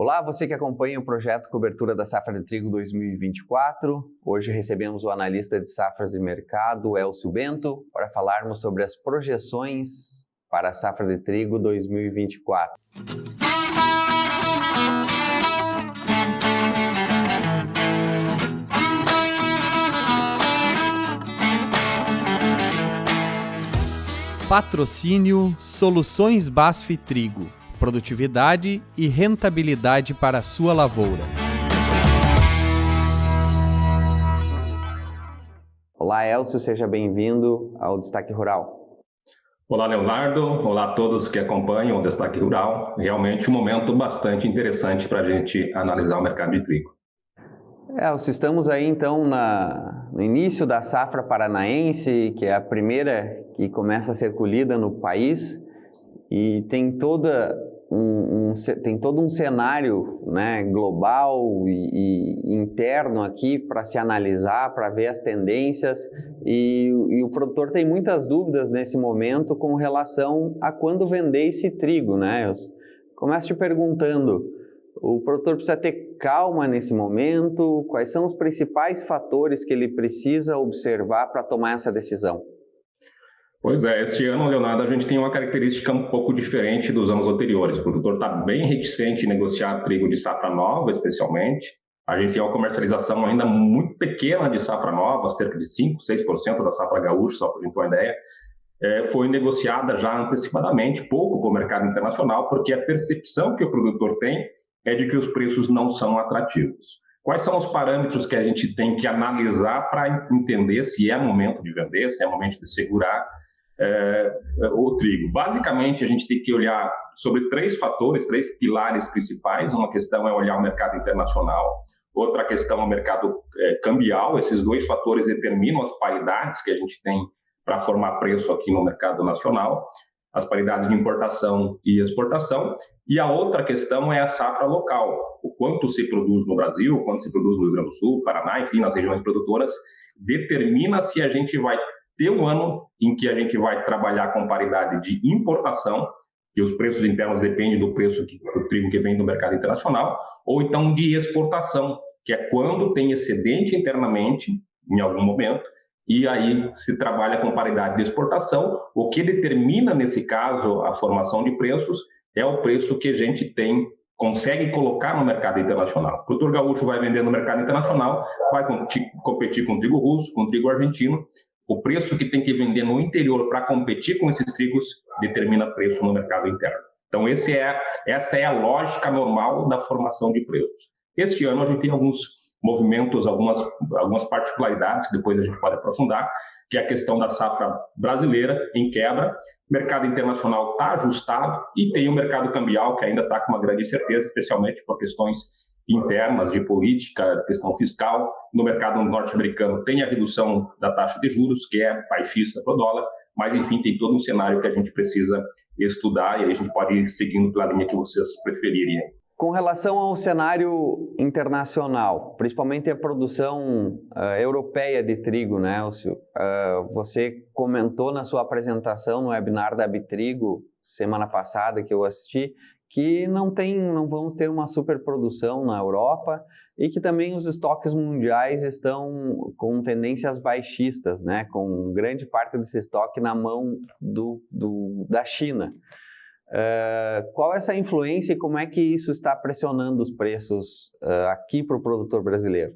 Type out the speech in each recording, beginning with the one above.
Olá, você que acompanha o projeto Cobertura da Safra de Trigo 2024. Hoje recebemos o analista de safras e mercado, Elcio Bento, para falarmos sobre as projeções para a safra de trigo 2024. Patrocínio Soluções BASF Trigo. Produtividade e rentabilidade para a sua lavoura. Olá, Elcio, seja bem-vindo ao Destaque Rural. Olá, Leonardo. Olá a todos que acompanham o Destaque Rural. Realmente um momento bastante interessante para a gente analisar o mercado de trigo. Elcio, estamos aí então no início da safra paranaense, que é a primeira que começa a ser colhida no país, e tem todo um cenário, né, global e interno aqui para se analisar, para ver as tendências, e o produtor tem muitas dúvidas nesse momento com relação a quando vender esse trigo, né, Elcio? Começo te perguntando, o produtor precisa ter calma nesse momento? Quais são os principais fatores que ele precisa observar para tomar essa decisão? Pois é, este ano, Leonardo, a gente tem uma característica um pouco diferente dos anos anteriores. O produtor está bem reticente em negociar trigo de safra nova, especialmente. A gente tem uma comercialização ainda muito pequena de safra nova, cerca de 5%, 6% da safra gaúcha, só para a gente ter uma ideia. Foi negociada já antecipadamente, pouco para o mercado internacional, porque a percepção que o produtor tem é de que os preços não são atrativos. Quais são os parâmetros que a gente tem que analisar para entender se é momento de vender, se é momento de segurar o trigo? Basicamente, a gente tem que olhar sobre três fatores, três pilares principais. Uma questão é olhar o mercado internacional, outra questão é o mercado cambial. Esses dois fatores determinam as paridades que a gente tem para formar preço aqui no mercado nacional, as paridades de importação e exportação. E a outra questão é a safra local, o quanto se produz no Brasil, o quanto se produz no Rio Grande do Sul, Paraná, enfim, nas regiões produtoras, determina se a gente vai ter um ano em que a gente vai trabalhar com paridade de importação, que os preços internos dependem do preço do trigo que vem do mercado internacional, ou então de exportação, que é quando tem excedente internamente, em algum momento, e aí se trabalha com paridade de exportação. O que determina, nesse caso, a formação de preços é o preço que a gente consegue colocar no mercado internacional. O produtor gaúcho vai vender no mercado internacional, vai competir com trigo russo, com trigo argentino. O preço que tem que vender no interior para competir com esses trigos determina preço no mercado interno. Então, essa é a lógica normal da formação de preços. Este ano, a gente tem alguns movimentos, algumas particularidades que depois a gente pode aprofundar, que é a questão da safra brasileira em quebra. O mercado internacional está ajustado e tem o mercado cambial que ainda está com uma grande incerteza, especialmente por questões internas de política, questão fiscal. No mercado norte-americano tem a redução da taxa de juros, que é baixista para o dólar, mas enfim, tem todo um cenário que a gente precisa estudar e aí a gente pode ir seguindo pela linha que vocês preferirem. Com relação ao cenário internacional, principalmente a produção europeia de trigo, né, Elcio? Você comentou na sua apresentação no webinar da Abitrigo, semana passada, que eu assisti, que não vamos ter uma superprodução na Europa e que também os estoques mundiais estão com tendências baixistas, né, com grande parte desse estoque na mão da China. Qual é essa influência e como é que isso está pressionando os preços aqui para o produtor brasileiro?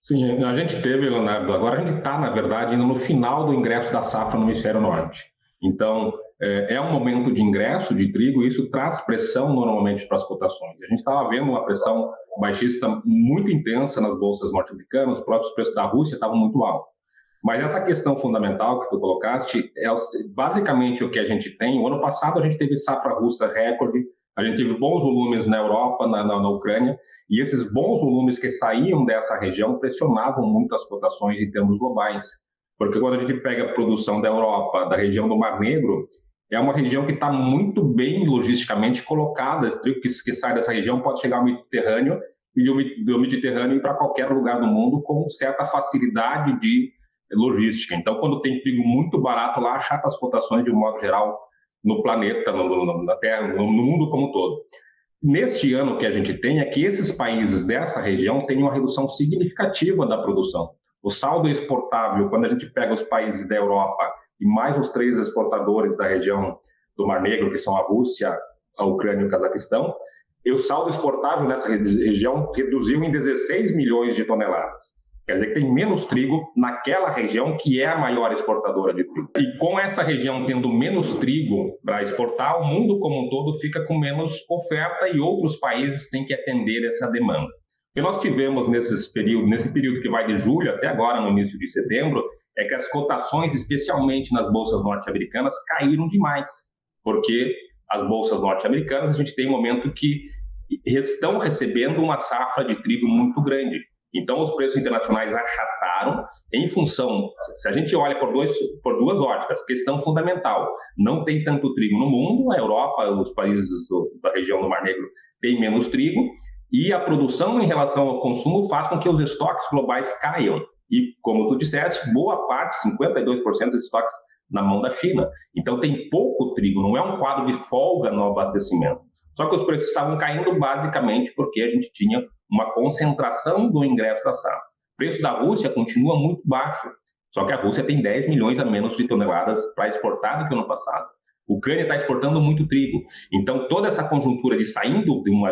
Sim, a gente teve, Leonardo, agora a gente está, na verdade, indo no final do ingresso da safra no hemisfério norte. Então, é um momento de ingresso de trigo e isso traz pressão normalmente para as cotações. A gente estava vendo uma pressão baixista muito intensa nas bolsas norte-americanas, os próprios preços da Rússia estavam muito altos. Mas essa questão fundamental que tu colocaste é basicamente o que a gente tem. O ano passado a gente teve safra russa recorde, a gente teve bons volumes na Europa, na Ucrânia, e esses bons volumes que saíam dessa região pressionavam muito as cotações em termos globais. Porque quando a gente pega a produção da Europa, da região do Mar Negro, é uma região que está muito bem logisticamente colocada. O trigo que sai dessa região pode chegar ao Mediterrâneo e do Mediterrâneo ir para qualquer lugar do mundo com certa facilidade de logística. Então, quando tem trigo muito barato lá, achata as cotações de um modo geral no planeta, na Terra, no mundo como um todo. Neste ano, o que a gente tem é que esses países dessa região têm uma redução significativa da produção. O saldo exportável, quando a gente pega os países da Europa e mais os 3 exportadores da região do Mar Negro, que são a Rússia, a Ucrânia e o Cazaquistão, e o saldo exportável nessa região reduziu em 16 milhões de toneladas. Quer dizer que tem menos trigo naquela região que é a maior exportadora de trigo. E com essa região tendo menos trigo para exportar, o mundo como um todo fica com menos oferta e outros países têm que atender essa demanda. O que nós tivemos nesse período que vai de julho até agora, no início de setembro, é que as cotações, especialmente nas bolsas norte-americanas, caíram demais, porque as bolsas norte-americanas, a gente tem um momento que estão recebendo uma safra de trigo muito grande. Então, os preços internacionais achataram em função, se a gente olha por duas óticas, questão fundamental, não tem tanto trigo no mundo, a Europa, os países da região do Mar Negro têm menos trigo, e a produção em relação ao consumo faz com que os estoques globais caiam. E, como tu disseste, boa parte, 52% dos estoques na mão da China. Então, tem pouco trigo, não é um quadro de folga no abastecimento. Só que os preços estavam caindo basicamente porque a gente tinha uma concentração do ingresso da safra. O preço da Rússia continua muito baixo, só que a Rússia tem 10 milhões a menos de toneladas para exportar do que no passado. A Ucrânia está exportando muito trigo. Então, toda essa conjuntura de saindo de um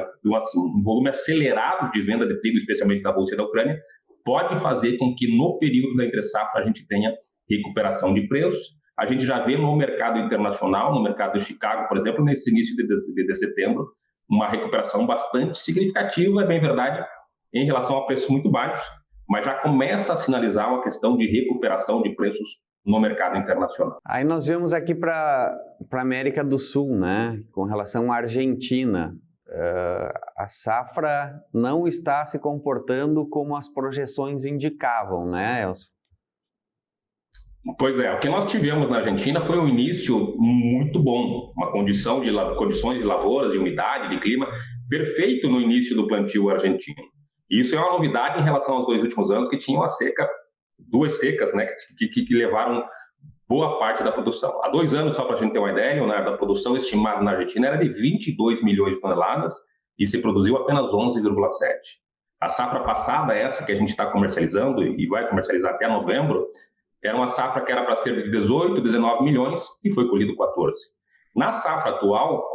volume acelerado de venda de trigo, especialmente da Rússia e da Ucrânia, pode fazer com que no período da entre-safra a gente tenha recuperação de preços. A gente já vê no mercado internacional, no mercado de Chicago, por exemplo, nesse início de setembro, uma recuperação bastante significativa, é bem verdade, em relação a preços muito baixos, mas já começa a sinalizar uma questão de recuperação de preços no mercado internacional. Aí nós vemos aqui para a América do Sul, né, com relação à Argentina. A safra não está se comportando como as projeções indicavam, né, Elcio? Pois é, o que nós tivemos na Argentina foi um início muito bom, uma condições de lavouras, de umidade, de clima, perfeito no início do plantio argentino. E isso é uma novidade em relação aos 2 últimos anos, que tinham duas secas, né, que levaram boa parte da produção. Há 2 anos, só para a gente ter uma ideia, a produção estimada na Argentina era de 22 milhões de toneladas e se produziu apenas 11,7. A safra passada, essa que a gente está comercializando e vai comercializar até novembro, era uma safra que era para ser de 18, 19 milhões e foi colhido 14. Na safra atual,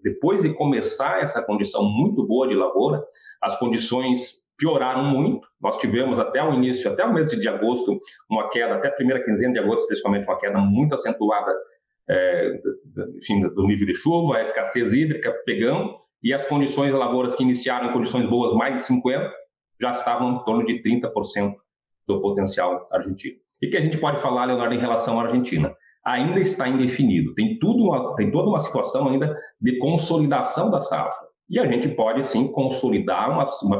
depois de começar essa condição muito boa de lavoura, as condições pioraram muito. Nós tivemos até o mês de agosto, uma queda, até a primeira quinzena de agosto, principalmente, uma queda muito acentuada do nível de chuva, a escassez hídrica pegando, e as condições de lavouras que iniciaram em condições boas, mais de 50%, já estavam em torno de 30% do potencial argentino. E o que a gente pode falar, Leonardo, em relação à Argentina? Ainda está indefinido, tem toda uma situação ainda de consolidação da safra. E a gente pode, sim, consolidar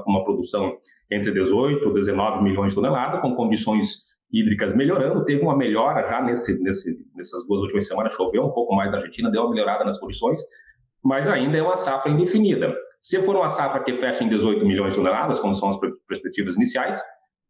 uma produção entre 18 e 19 milhões de toneladas, com condições hídricas melhorando. Teve uma melhora já nessas 2 últimas semanas, choveu um pouco mais na Argentina, deu uma melhorada nas condições, mas ainda é uma safra indefinida. Se for uma safra que fecha em 18 milhões de toneladas, como são as perspectivas iniciais,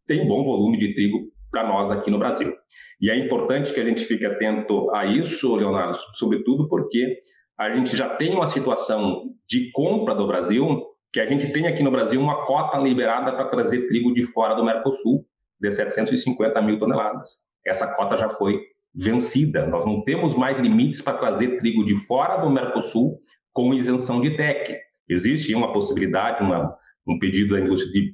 tem bom volume de trigo para nós aqui no Brasil. E é importante que a gente fique atento a isso, Leonardo, sobretudo porque a gente já tem uma situação de compra do Brasil, que a gente tem aqui no Brasil uma cota liberada para trazer trigo de fora do Mercosul, de 750 mil toneladas. Essa cota já foi vencida. Nós não temos mais limites para trazer trigo de fora do Mercosul com isenção de TEC. Existe uma possibilidade, um pedido da indústria de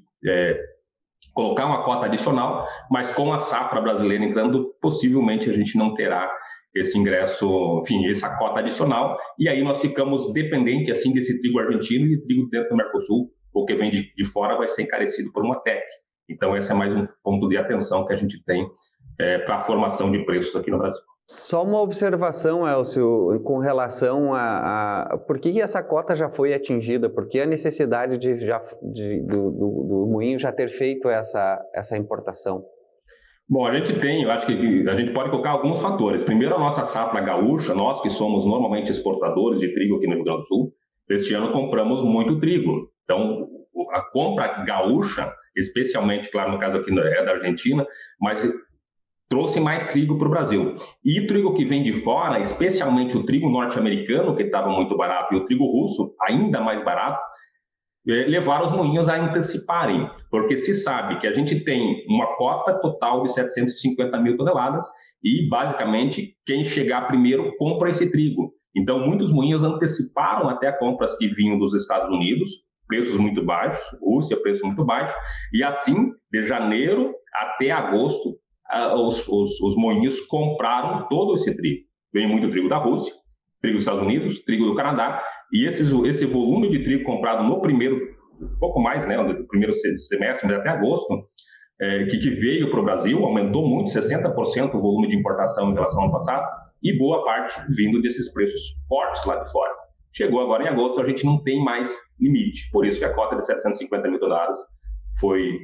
colocar uma cota adicional, mas com a safra brasileira entrando, possivelmente a gente não terá esse ingresso, enfim, essa cota adicional, e aí nós ficamos dependentes assim desse trigo argentino e trigo dentro do Mercosul, o que vem de fora vai ser encarecido por uma TEC. Então esse é mais um ponto de atenção que a gente tem para a formação de preços aqui no Brasil. Só uma observação, Elcio, com relação a por que essa cota já foi atingida? Por que a necessidade do moinho já ter feito essa importação? Bom, eu acho que a gente pode colocar alguns fatores. Primeiro, a nossa safra gaúcha, nós que somos normalmente exportadores de trigo aqui no Rio Grande do Sul, este ano compramos muito trigo. Então, a compra gaúcha, especialmente, claro, no caso aqui da Argentina, mas trouxe mais trigo para o Brasil. E o trigo que vem de fora, especialmente o trigo norte-americano, que estava muito barato, e o trigo russo, ainda mais barato, levaram os moinhos a anteciparem, porque se sabe que a gente tem uma cota total de 750 mil toneladas e, basicamente, quem chegar primeiro compra esse trigo. Então, muitos moinhos anteciparam até compras que vinham dos Estados Unidos, preços muito baixos, Rússia, preço muito baixo, e assim, de janeiro até agosto, os moinhos compraram todo esse trigo. Vem muito trigo da Rússia, trigo dos Estados Unidos, trigo do Canadá, e esse volume de trigo comprado no primeiro, um pouco mais, né, no primeiro semestre, até agosto, que veio para o Brasil, aumentou muito, 60% o volume de importação em relação ao ano passado, e boa parte vindo desses preços fortes lá de fora. Chegou agora em agosto, a gente não tem mais limite, por isso que a cota de 750 mil toneladas foi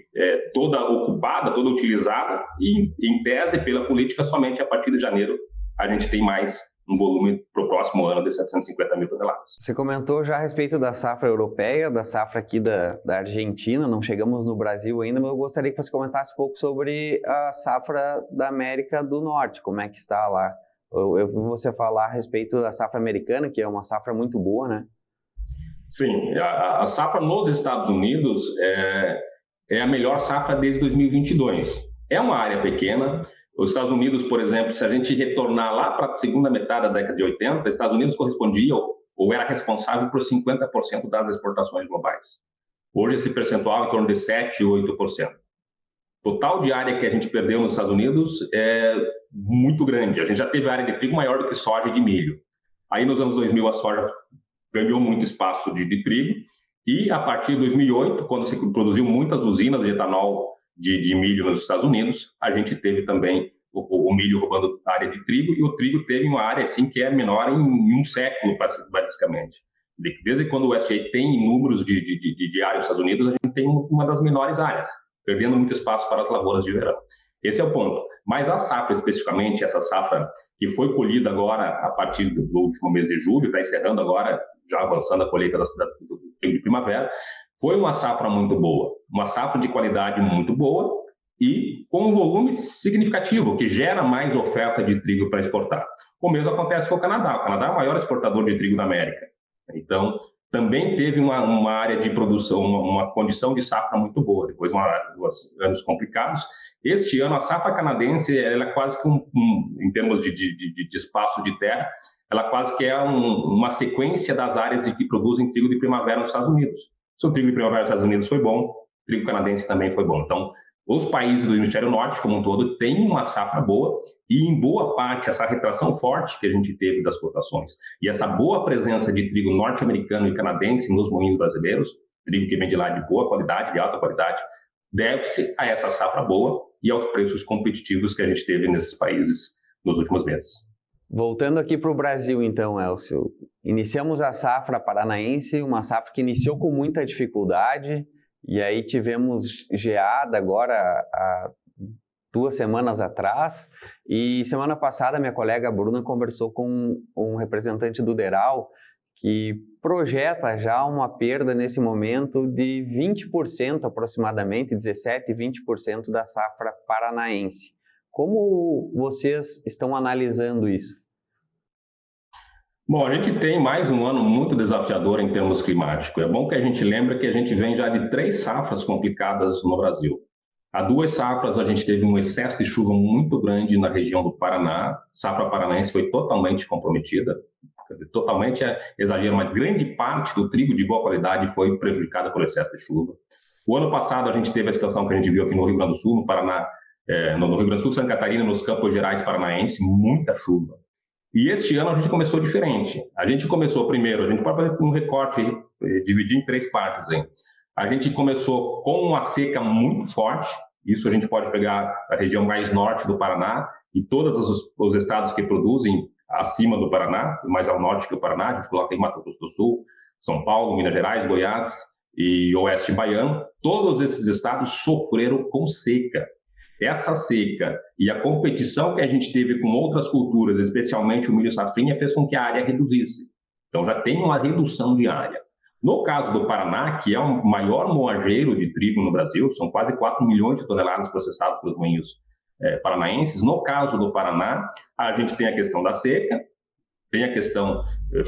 toda ocupada, toda utilizada, e em tese, pela política, somente a partir de janeiro a gente tem mais um volume para o próximo ano de 750 mil toneladas. Você comentou já a respeito da safra europeia, da safra aqui da Argentina, não chegamos no Brasil ainda, mas eu gostaria que você comentasse um pouco sobre a safra da América do Norte, como é que está lá. Eu vi você falar a respeito da safra americana, que é uma safra muito boa, né? Sim, a safra nos Estados Unidos é a melhor safra desde 2022. É uma área pequena. Os Estados Unidos, por exemplo, se a gente retornar lá para a segunda metade da década de 80, os Estados Unidos correspondia ou era responsável por 50% das exportações globais. Hoje esse percentual é em torno de 7%, 8%. O total de área que a gente perdeu nos Estados Unidos é muito grande. A gente já teve área de trigo maior do que soja e de milho. Aí nos anos 2000 a soja ganhou muito espaço de trigo e a partir de 2008, quando se produziu muitas usinas de etanol de milho nos Estados Unidos, a gente teve também o milho roubando área de trigo e o trigo teve uma área assim que é menor em um século, basicamente. Desde quando o USDA tem números de área nos Estados Unidos, a gente tem uma das menores áreas, perdendo muito espaço para as lavouras de verão. Esse é o ponto. Mas a safra, especificamente, essa safra que foi colhida agora a partir do último mês de julho, está encerrando agora, já avançando a colheita do trigo de primavera, foi uma safra muito boa, uma safra de qualidade muito boa e com um volume significativo, que gera mais oferta de trigo para exportar. O mesmo acontece com o Canadá. O Canadá é o maior exportador de trigo da América. Então, também teve uma área de produção, uma condição de safra muito boa, depois dois anos complicados. Este ano, a safra canadense, ela é quase que, em termos de espaço de terra, ela quase que é uma sequência das áreas que produzem trigo de primavera nos Estados Unidos. Se o trigo de primavera nos Estados Unidos foi bom, o trigo canadense também foi bom. Então, os países do hemisfério norte, como um todo, têm uma safra boa e, em boa parte, essa retração forte que a gente teve das cotações e essa boa presença de trigo norte-americano e canadense nos moinhos brasileiros, trigo que vem de lá de boa qualidade, de alta qualidade, deve-se a essa safra boa e aos preços competitivos que a gente teve nesses países nos últimos meses. Voltando aqui para o Brasil, então, Elcio, iniciamos a safra paranaense, uma safra que iniciou com muita dificuldade, e aí tivemos geada agora há 2 semanas atrás, e semana passada minha colega Bruna conversou com um representante do DERAL que projeta já uma perda nesse momento de 20% aproximadamente, 17%, 20% da safra paranaense. Como vocês estão analisando isso? Bom, a gente tem mais um ano muito desafiador em termos climáticos. É bom que a gente lembre que a gente vem já de 3 safras complicadas no Brasil. Há 2 safras a gente teve um excesso de chuva muito grande na região do Paraná. A safra paranaense foi totalmente comprometida. Quer dizer, totalmente é exagero, mas grande parte do trigo de boa qualidade foi prejudicada por excesso de chuva. O ano passado a gente teve a situação que a gente viu aqui no Rio Grande do Sul, no Paraná, no Rio Grande do Sul, Santa Catarina, nos Campos Gerais paranaenses, muita chuva. E este ano a gente começou diferente. A gente começou primeiro, a gente pode fazer um recorte, dividir em 3 partes. Hein? A gente começou com uma seca muito forte, isso a gente pode pegar a região mais norte do Paraná e todos os estados que produzem acima do Paraná, mais ao norte do Paraná, a gente coloca em Mato Grosso do Sul, São Paulo, Minas Gerais, Goiás e Oeste Baiano, todos esses estados sofreram com seca. Essa seca e a competição que a gente teve com outras culturas, especialmente o milho safrinha, fez com que a área reduzisse. Então já tem uma redução de área. No caso do Paraná, que é o maior moageiro de trigo no Brasil, são quase 4 milhões de toneladas processadas pelos moinhos paranaenses. No caso do Paraná, a gente tem a questão da seca, tem a questão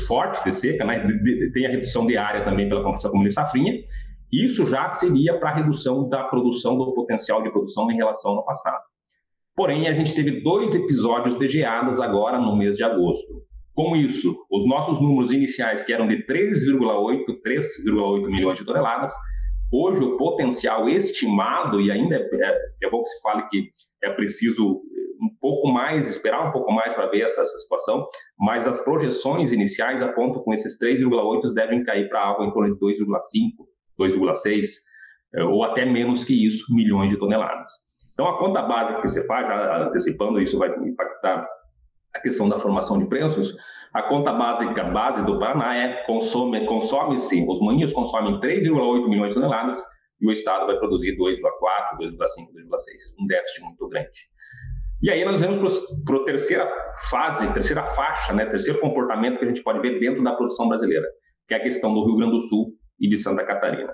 forte de seca, né? Tem a redução de área também pela compensação como safrinha. Isso já seria para a redução da produção, do potencial de produção em relação ao passado. Porém, a gente teve 2 episódios de geadas agora no mês de agosto. Com isso, os nossos números iniciais, que eram de 3,8 milhões de toneladas, hoje o potencial estimado, e ainda é bom que se fale que é preciso um pouco mais, esperar um pouco mais para ver essa situação, mas as projeções iniciais apontam que esses 3,8 devem cair para algo em torno de 2,5, 2,6, ou até menos que isso, milhões de toneladas. Então, a conta básica que você faz, já antecipando, isso vai impactar a questão da formação de preços. A conta básica base do Paraná é consome-se, os moinhos consomem 3,8 milhões de toneladas e o Estado vai produzir 2,4, 2,5, 2,6, um déficit muito grande. E aí nós vamos para a terceira fase, terceira faixa, né, terceiro comportamento que a gente pode ver dentro da produção brasileira, que é a questão do Rio Grande do Sul e de Santa Catarina.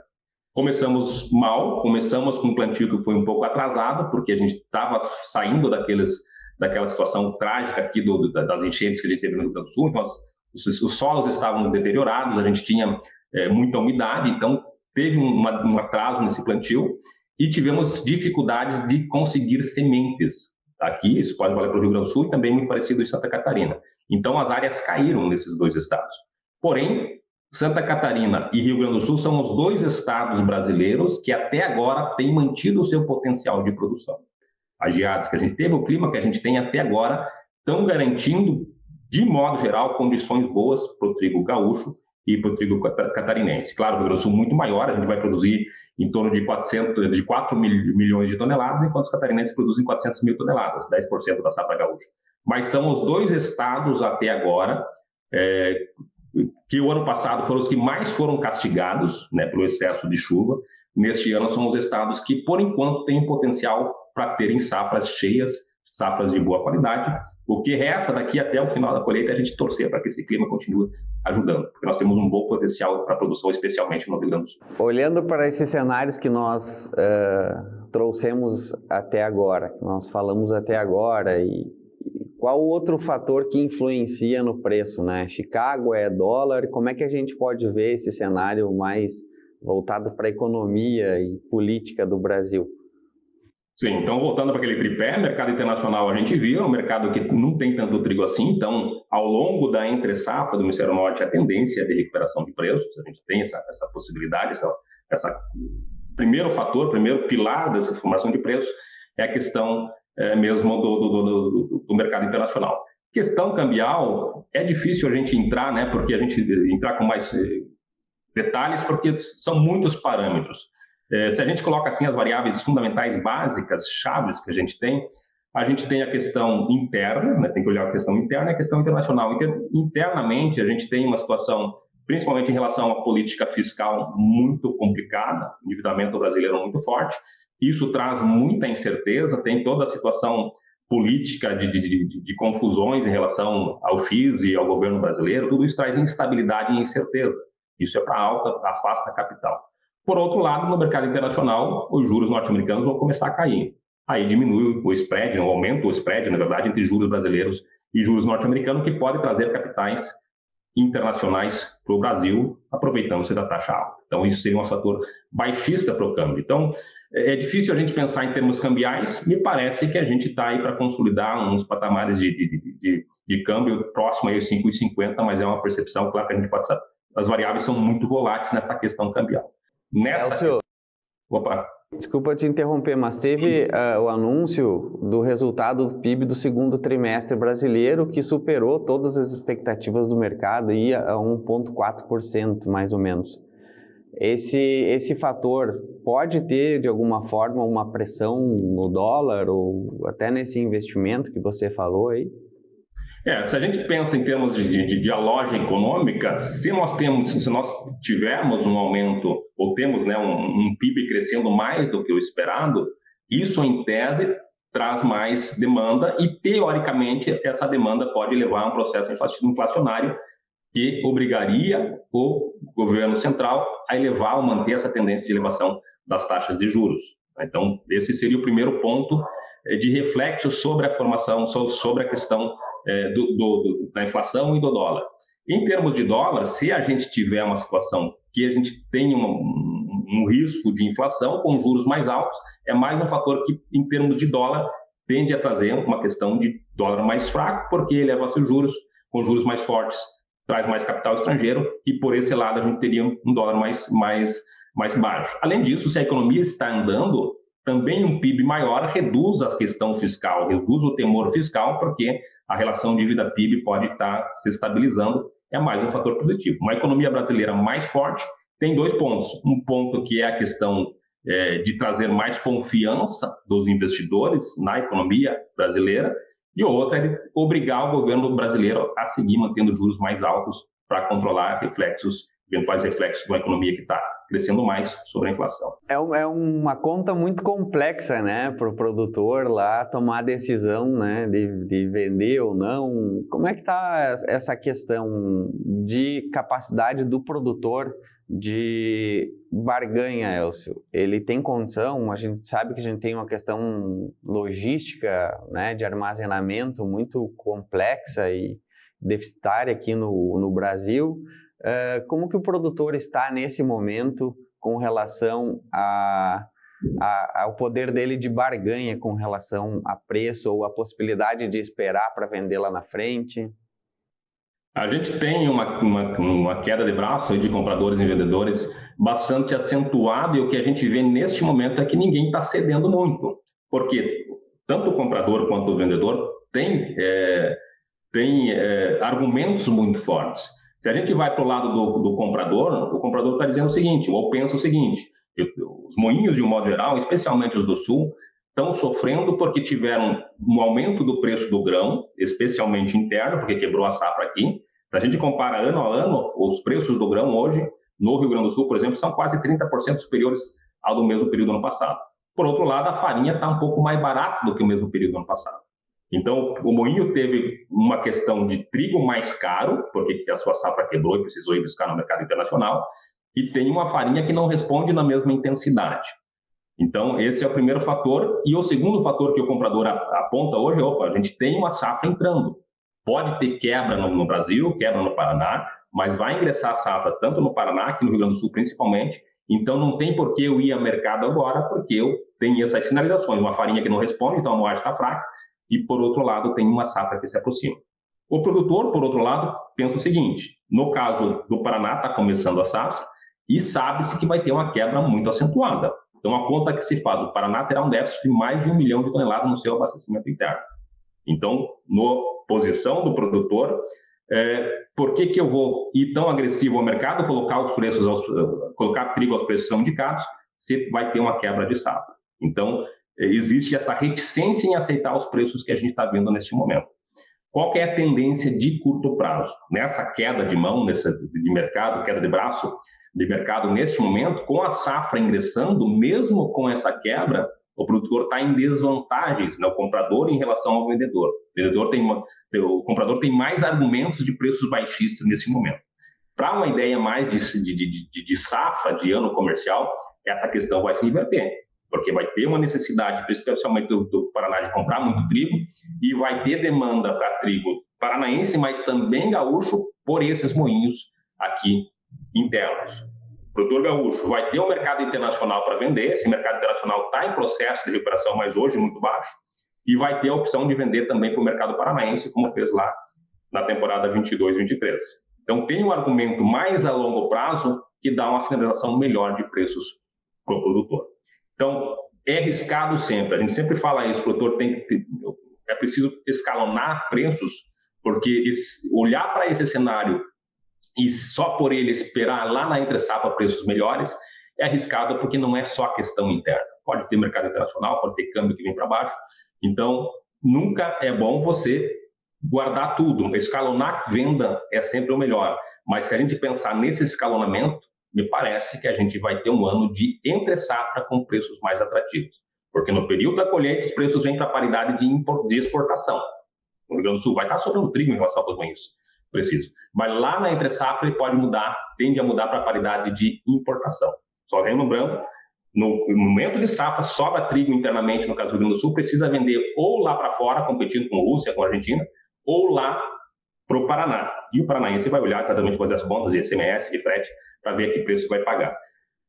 Começamos mal, começamos com um plantio que foi um pouco atrasado, porque a gente estava saindo daquela situação trágica aqui das enchentes que a gente teve no Rio Grande do Sul, então os solos estavam deteriorados, a gente tinha muita umidade, então teve um atraso nesse plantio e tivemos dificuldades de conseguir sementes. Aqui, isso pode valer para o Rio Grande do Sul e também muito parecido em Santa Catarina. Então as áreas caíram nesses 2 estados. Porém, Santa Catarina e Rio Grande do Sul são os 2 estados brasileiros que até agora têm mantido o seu potencial de produção. As geadas que a gente teve, o clima que a gente tem até agora, estão garantindo, de modo geral, condições boas para o trigo gaúcho e para o trigo catarinense. Claro, o Rio Grande do Sul muito maior, a gente vai produzir em torno de 4 milhões de toneladas, enquanto os catarinenses produzem 400 mil toneladas, 10% da safra gaúcha. Mas são os 2 estados até agora que o ano passado foram os que mais foram castigados, né, pelo excesso de chuva. Neste ano são os estados que, por enquanto, têm potencial para terem safras cheias, safras de boa qualidade. O que resta daqui até o final da colheita é a gente torcer para que esse clima continue ajudando, porque nós temos um bom potencial para a produção, especialmente no Rio Grande do Sul. Olhando para esses cenários que nós trouxemos até agora, que nós falamos até agora, e qual outro fator que influencia no preço, né? Chicago é dólar, como é que a gente pode ver esse cenário mais voltado para a economia e política do Brasil? Sim, então voltando para aquele tripé, mercado internacional a gente viu, um mercado que não tem tanto trigo assim, então ao longo da entre-safra do Hemisfério Norte a tendência é de recuperação de preços, a gente tem essa possibilidade, essa primeiro fator, primeiro pilar dessa formação de preços é a questão mesmo do mercado internacional. Questão cambial, é difícil a gente entrar, né, porque a gente entrar com mais detalhes, porque são muitos parâmetros. Se a gente coloca assim as variáveis fundamentais básicas, chaves que a gente tem a questão interna, né, tem que olhar a questão interna e a questão internacional. Internamente, a gente tem uma situação, principalmente em relação à política fiscal, muito complicada, o endividamento brasileiro muito forte. Isso traz muita incerteza, tem toda a situação política de confusões em relação ao FIS e ao governo brasileiro, tudo isso traz instabilidade e incerteza. Isso é para alta, afasta a capital. Por outro lado, no mercado internacional, os juros norte-americanos vão começar a cair. Aí diminui o spread, aumenta o spread, na verdade, entre juros brasileiros e juros norte-americanos, que pode trazer capitais internacionais para o Brasil, aproveitando-se da taxa alta. Então, isso seria um fator baixista para o câmbio. Então, é difícil a gente pensar em termos cambiais, me parece que a gente está aí para consolidar uns patamares de câmbio próximo aí aos 5,50, mas é uma percepção, claro que a gente pode saber. As variáveis são muito voláteis nessa questão cambial. Desculpa te interromper, mas teve o anúncio do resultado do PIB do segundo trimestre brasileiro que superou todas as expectativas do mercado, ia a 1,4% mais ou menos. Esse fator pode ter, de alguma forma, uma pressão no dólar ou até nesse investimento que você falou aí? Se a gente pensa em termos de loja econômica, se nós tivermos um aumento, ou temos, né, um PIB crescendo mais do que o esperado, isso, em tese, traz mais demanda e, teoricamente, essa demanda pode levar a um processo inflacionário que obrigaria o governo central a elevar ou manter essa tendência de elevação das taxas de juros. Então, esse seria o primeiro ponto de reflexo sobre a formação, sobre a questão da inflação e do dólar. Em termos de dólar, se a gente tiver uma situação que a gente tem um risco de inflação com juros mais altos, é mais um fator que, em termos de dólar, tende a trazer uma questão de dólar mais fraco, porque eleva seus juros, com juros mais fortes, traz mais capital estrangeiro, e por esse lado a gente teria um dólar mais baixo. Além disso, se a economia está andando, também um PIB maior reduz a questão fiscal, reduz o temor fiscal, porque a relação dívida-PIB pode estar se estabilizando, é mais um fator positivo. Uma economia brasileira mais forte tem 2 pontos. Um ponto que é a questão de trazer mais confiança dos investidores na economia brasileira, e outro é de obrigar o governo brasileiro a seguir mantendo juros mais altos para controlar eventuais reflexos de uma economia que está crescendo mais sobre a inflação. É uma conta muito complexa, né, para o produtor lá tomar a decisão, né, de vender ou não. Como é que está essa questão de capacidade do produtor de barganha, Elcio? Ele tem condição? A gente sabe que a gente tem uma questão logística, né, de armazenamento muito complexa e deficitária aqui no Brasil. Como que o produtor está nesse momento com relação ao poder dele de barganha com relação a preço ou a possibilidade de esperar para vender lá na frente? A gente tem uma queda de braço de compradores e vendedores bastante acentuada, e o que a gente vê neste momento é que ninguém está cedendo muito, porque tanto o comprador quanto o vendedor tem argumentos muito fortes. Se a gente vai para o lado do comprador, o comprador está dizendo o seguinte, ou pensa o seguinte: os moinhos, de um modo geral, especialmente os do Sul, estão sofrendo porque tiveram um aumento do preço do grão, especialmente interno, porque quebrou a safra aqui. Se a gente compara ano a ano, os preços do grão hoje, no Rio Grande do Sul, por exemplo, são quase 30% superiores ao do mesmo período do ano passado. Por outro lado, a farinha está um pouco mais barata do que o mesmo período do ano passado. Então, o moinho teve uma questão de trigo mais caro, porque a sua safra quebrou e precisou ir buscar no mercado internacional, e tem uma farinha que não responde na mesma intensidade. Então, esse é o primeiro fator. E o segundo fator que o comprador aponta hoje é, a gente tem uma safra entrando. Pode ter quebra no Brasil, quebra no Paraná, mas vai ingressar a safra tanto no Paraná, aqui no Rio Grande do Sul principalmente. Então, não tem por que eu ir ao mercado agora, porque eu tenho essas sinalizações. Uma farinha que não responde, então a moagem está fraca. E, por outro lado, tem uma safra que se aproxima. O produtor, por outro lado, pensa o seguinte: no caso do Paraná, está começando a safra e sabe-se que vai ter uma quebra muito acentuada. Então, a conta que se faz, o Paraná terá um déficit de mais de 1 milhão de toneladas no seu abastecimento interno. Então, na posição do produtor, por que eu vou ir tão agressivo ao mercado, colocar trigo aos preços indicados, se vai ter uma quebra de safra? Então, existe essa reticência em aceitar os preços que a gente está vendo neste momento. Qual que é a tendência de curto prazo? Nessa queda de mão, de mercado, queda de braço de mercado neste momento, com a safra ingressando, mesmo com essa quebra, o produtor está em desvantagens, né? O comprador em relação ao vendedor. O comprador tem mais argumentos de preços baixistas nesse momento. Para uma ideia mais de safra, de ano comercial, essa questão vai se inverter, porque vai ter uma necessidade, especialmente do Paraná, de comprar muito trigo, e vai ter demanda para trigo paranaense, mas também gaúcho, por esses moinhos aqui internos. O produtor gaúcho vai ter um mercado internacional para vender, esse mercado internacional está em processo de recuperação, mas hoje muito baixo, e vai ter a opção de vender também para o mercado paranaense, como fez lá na temporada 22-23. Então, tem um argumento mais a longo prazo que dá uma sinalização melhor de preços para o produtor. Então, é arriscado sempre, a gente sempre fala isso, o produtor é preciso escalonar preços, porque olhar para esse cenário e só por ele esperar lá na entre-safra preços melhores é arriscado, porque não é só questão interna. Pode ter mercado internacional, pode ter câmbio que vem para baixo. Então, nunca é bom você guardar tudo. Escalonar venda é sempre o melhor. Mas se a gente pensar nesse escalonamento, me parece que a gente vai ter um ano de entre-safra com preços mais atrativos. Porque no período da colheita, os preços vêm para a paridade de exportação. O Rio Grande do Sul vai estar sobrando trigo em relação aos moinhos. Preciso. Mas lá na entre-safra ele pode mudar, tende a mudar para a paridade de importação. Só lembrando no momento de safra, sobra trigo internamente, no caso do Rio Grande do Sul, precisa vender ou lá para fora, competindo com Rússia, com Argentina, ou lá para o Paraná. E o paranaense vai olhar exatamente, fazer as contas de ICMS, de frete, para ver a que preço vai pagar.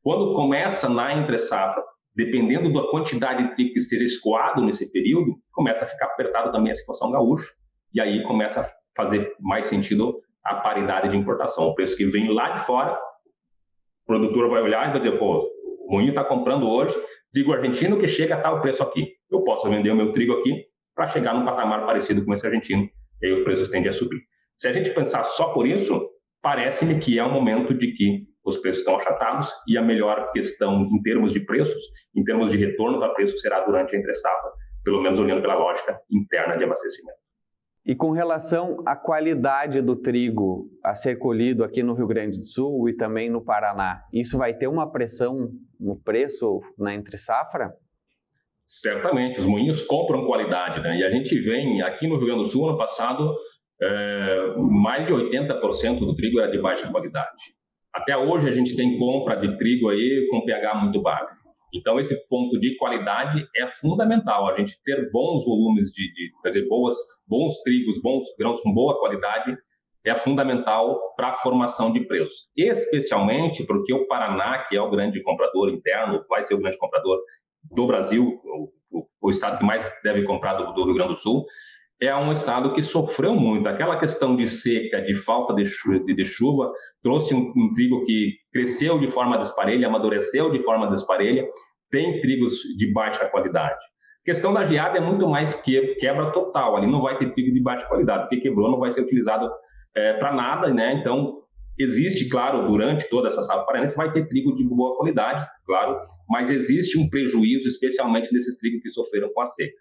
Quando começa na entre-safra, dependendo da quantidade de trigo que seja escoado nesse período, começa a ficar apertado também a situação gaúcha, e aí começa a fazer mais sentido a paridade de importação. O preço que vem lá de fora, o produtor vai olhar e vai dizer, pô, o moinho está comprando hoje trigo argentino que chega a tal preço aqui. Eu posso vender o meu trigo aqui para chegar num patamar parecido com esse argentino, e aí os preços tendem a subir. Se a gente pensar só por isso, parece-me que é um momento de que os preços estão achatados e a melhor questão em termos de preços, em termos de retorno para preço, será durante a entre-safra, pelo menos olhando pela lógica interna de abastecimento. E com relação à qualidade do trigo a ser colhido aqui no Rio Grande do Sul e também no Paraná, isso vai ter uma pressão no preço na entre-safra? Certamente, os moinhos compram qualidade, né? E a gente vem aqui no Rio Grande do Sul, ano passado, mais de 80% do trigo era de baixa qualidade. Até hoje a gente tem compra de trigo aí com pH muito baixo. Então esse ponto de qualidade é fundamental, a gente ter bons volumes quer dizer, bons trigos, bons grãos com boa qualidade é fundamental para a formação de preços. Especialmente porque o Paraná, que é o grande comprador interno, vai ser o grande comprador do Brasil, o estado que mais deve comprar do Rio Grande do Sul, é um estado que sofreu muito. Aquela questão de seca, de falta de chuva, trouxe um trigo que cresceu de forma desparelha, amadureceu de forma desparelha, tem trigos de baixa qualidade. A questão da geada é muito mais quebra total, ali não vai ter trigo de baixa qualidade, porque quebrou não vai ser utilizado para nada, né? Então, existe, claro, durante toda essa safra paranaense, vai ter trigo de boa qualidade, claro, mas existe um prejuízo, especialmente desses trigos que sofreram com a seca.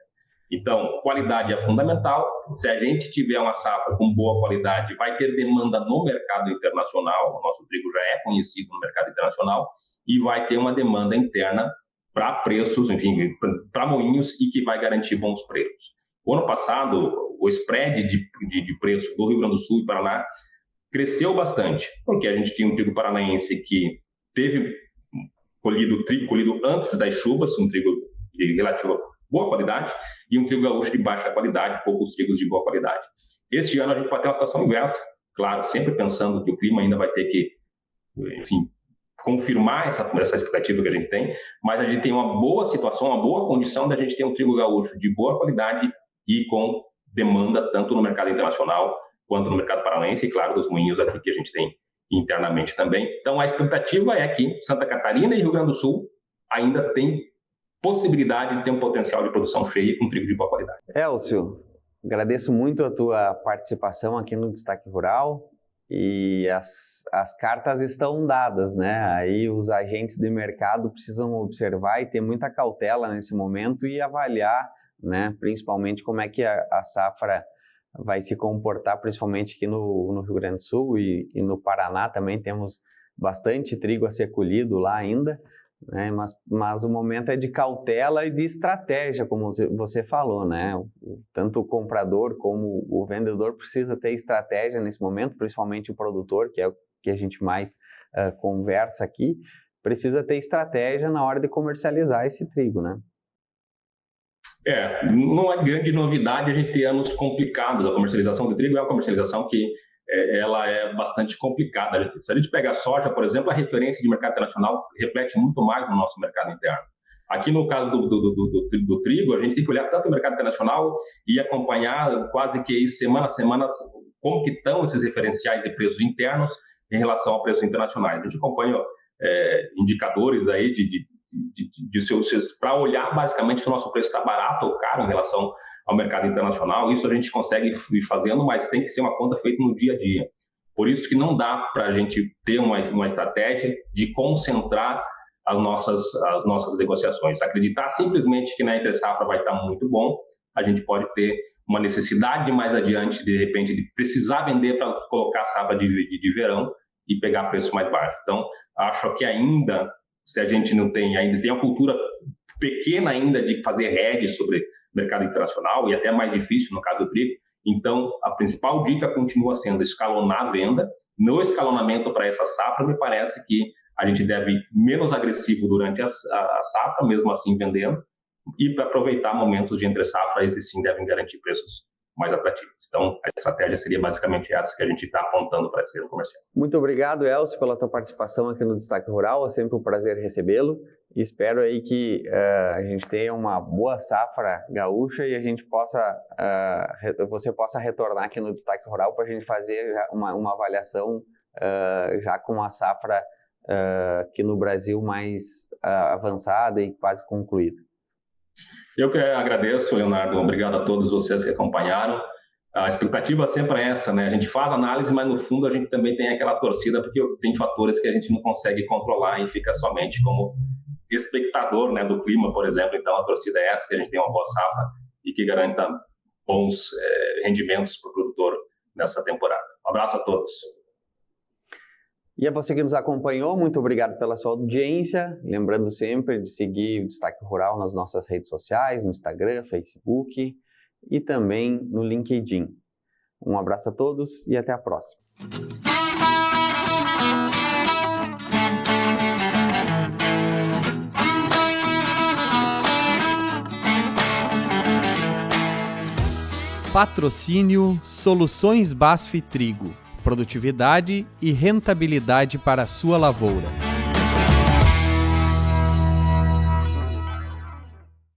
Então, qualidade é fundamental. Se a gente tiver uma safra com boa qualidade, vai ter demanda no mercado internacional. O nosso trigo já é conhecido no mercado internacional e vai ter uma demanda interna para preços, enfim, para moinhos e que vai garantir bons preços. O ano passado, o spread de preço do Rio Grande do Sul e Paraná cresceu bastante, porque a gente tinha um trigo paranaense que teve trigo colhido antes das chuvas, um trigo de relativa boa qualidade, e um trigo gaúcho de baixa qualidade, poucos trigos de boa qualidade. Este ano a gente vai ter uma situação inversa, claro, sempre pensando que o clima ainda vai ter que, enfim, confirmar essa expectativa que a gente tem, mas a gente tem uma boa situação, uma boa condição de a gente ter um trigo gaúcho de boa qualidade e com demanda tanto no mercado internacional quanto no mercado paranaense e, claro, dos moinhos aqui que a gente tem internamente também. Então, a expectativa é que Santa Catarina e Rio Grande do Sul ainda tem possibilidade de ter um potencial de produção cheia com trigo de boa qualidade. Elcio, agradeço muito a tua participação aqui no Destaque Rural e as cartas estão dadas, né? Aí os agentes de mercado precisam observar e ter muita cautela nesse momento e avaliar, né? Principalmente como é que a safra vai se comportar, principalmente aqui no Rio Grande do Sul e no Paraná também temos bastante trigo a ser colhido lá ainda. Né? Mas o momento é de cautela e de estratégia, como você falou, né? Tanto o comprador como o vendedor precisa ter estratégia nesse momento, principalmente o produtor, que é o que a gente mais conversa aqui, precisa ter estratégia na hora de comercializar esse trigo, né? Não é grande novidade a gente ter anos complicados. A comercialização de trigo é uma comercialização que ela é bastante complicada. Se a gente pega a soja, por exemplo, a referência de mercado internacional reflete muito mais no nosso mercado interno. Aqui no caso do trigo, a gente tem que olhar tanto o mercado internacional e acompanhar quase que semana a semana como que estão esses referenciais de preços internos em relação a preços internacionais. A gente acompanha indicadores aí para olhar basicamente se o nosso preço está barato ou caro em relação ao mercado internacional. Isso a gente consegue ir fazendo, mas tem que ser uma conta feita no dia a dia. Por isso que não dá para a gente ter uma estratégia de concentrar as nossas negociações. Acreditar simplesmente que na entre-safra vai estar muito bom, a gente pode ter uma necessidade mais adiante, de repente, de precisar vender para colocar a safra de verão e pegar preço mais baixo. Então, acho que ainda, se a gente não tem, ainda tem uma cultura pequena ainda de fazer hedge sobre mercado internacional e até mais difícil no caso do trigo. Então, a principal dica continua sendo escalonar a venda. No escalonamento para essa safra, me parece que a gente deve ir menos agressivo durante a safra, mesmo assim vendendo, e para aproveitar momentos de entre-safra, esses sim devem garantir preços mais atrativos. Então, a estratégia seria basicamente essa que a gente está apontando para esse erro comercial. Muito obrigado, Elcio, pela tua participação aqui no Destaque Rural. É sempre um prazer recebê-lo. E espero aí que a gente tenha uma boa safra gaúcha e a gente você possa retornar aqui no Destaque Rural para a gente fazer uma avaliação já com a safra aqui no Brasil mais avançada e quase concluída. Eu que agradeço, Leonardo. Obrigado a todos vocês que acompanharam. A expectativa sempre é essa, né? A gente faz análise, mas no fundo a gente também tem aquela torcida, porque tem fatores que a gente não consegue controlar e fica somente como espectador, né, do clima, por exemplo. Então a torcida é essa, que a gente tem uma boa safra e que garanta bons rendimentos para o produtor nessa temporada. Um abraço a todos. E a você que nos acompanhou, muito obrigado pela sua audiência. Lembrando sempre de seguir o Destaque Rural nas nossas redes sociais, no Instagram, Facebook e também no LinkedIn. Um abraço a todos e até a próxima. Patrocínio Soluções BASF Trigo. Produtividade e rentabilidade para a sua lavoura.